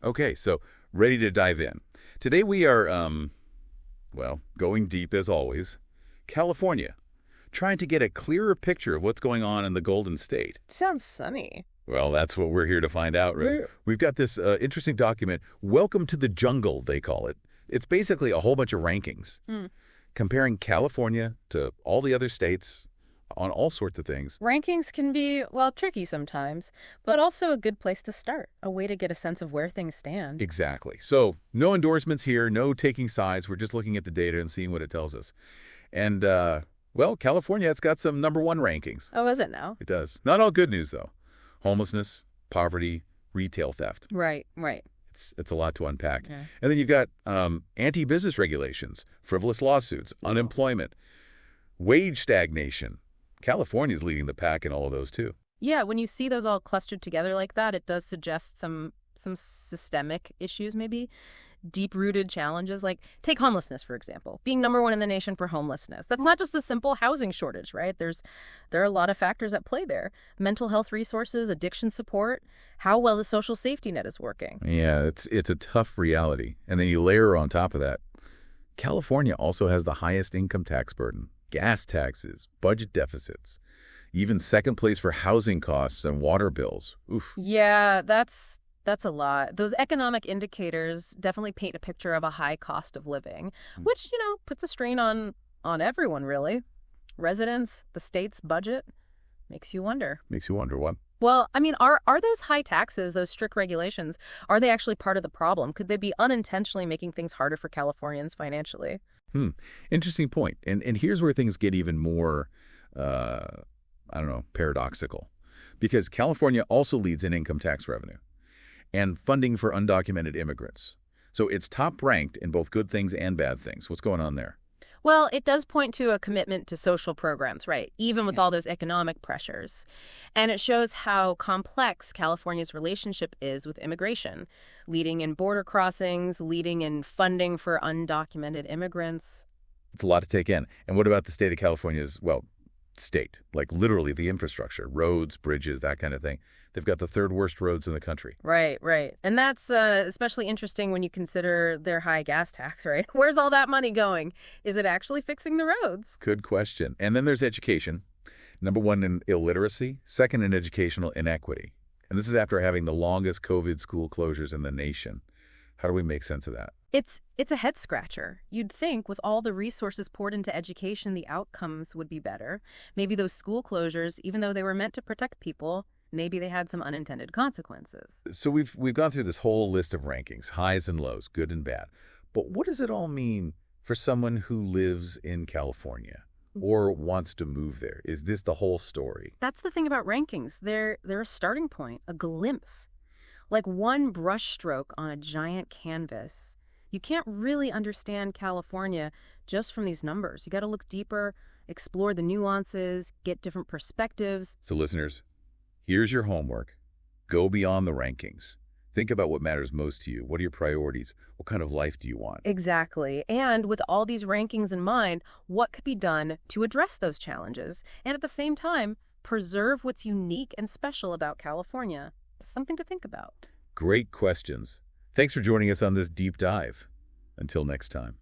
Okay, so ready to dive in. Today we are, well, going deep as always. California, trying to get a clearer picture of what's going on in the Golden State. Sounds sunny. Well, that's what we're here to find out, right? We've got this interesting document, Welcome to the Jungle, they call it. It's basically a whole bunch of rankings, comparing California to all the other states on all sorts of things. Rankings can be, well, tricky sometimes, but also a good place to start, a way to get a sense of where things stand. Exactly. So no endorsements here, no taking sides. We're just looking at the data and seeing what it tells us. And, well, California, it's got some #1 rankings. Oh, is it now? It does. Not all good news, though. Homelessness, poverty, retail theft. Right. It's a lot to unpack. Yeah. And then you've got anti-business regulations, frivolous lawsuits, unemployment, wage stagnation. California's leading the pack in all of those, too. Yeah, when you see those all clustered together like that, it does suggest some systemic issues, maybe deep-rooted challenges. Like, take homelessness, for example, being #1 in the nation for homelessness. That's not just a simple housing shortage, right? There are a lot of factors at play there. Mental health resources, addiction support, how well the social safety net is working. Yeah, it's a tough reality. And then you layer on top of that, California also has the highest income tax burden, gas taxes, budget deficits, even second place for housing costs and water bills. Oof. Yeah, that's a lot. Those economic indicators definitely paint a picture of a high cost of living, which, puts a strain on everyone, really. Residents, the state's budget. Makes you wonder. Makes you wonder what? Well, I mean, are those high taxes, those strict regulations, are they actually part of the problem? Could they be unintentionally making things harder for Californians financially? Interesting point. And here's where things get even more, paradoxical. Because California also leads in income tax revenue and funding for undocumented immigrants. So it's top ranked in both good things and bad things. What's going on there? Well, it does point to a commitment to social programs, right? Even with all those economic pressures. And it shows how complex California's relationship is with immigration, leading in border crossings, leading in funding for undocumented immigrants. It's a lot to take in. And what about the state of California's, state, like literally the infrastructure, roads, bridges, that kind of thing? They've got the third worst roads in the country. Right. And that's especially interesting when you consider their high gas tax, right? Where's all that money going? Is it actually fixing the roads? Good question. And then there's education. #1 in illiteracy, second in educational inequity. And this is after having the longest COVID school closures in the nation. How do we make sense of that? It's a head scratcher. You'd think with all the resources poured into education, the outcomes would be better. Maybe those school closures, even though they were meant to protect people, maybe they had some unintended consequences. So we've gone through this whole list of rankings, highs and lows, good and bad. But what does it all mean for someone who lives in California or wants to move there? Is this the whole story? That's the thing about rankings. They're a starting point, a glimpse. Like one brushstroke on a giant canvas. You can't really understand California just from these numbers. You got to look deeper, explore the nuances, get different perspectives. So listeners, here's your homework. Go beyond the rankings. Think about what matters most to you. What are your priorities? What kind of life do you want? Exactly. And with all these rankings in mind, what could be done to address those challenges? And at the same time, preserve what's unique and special about California. It's something to think about. Great questions. Thanks for joining us on this deep dive. Until next time.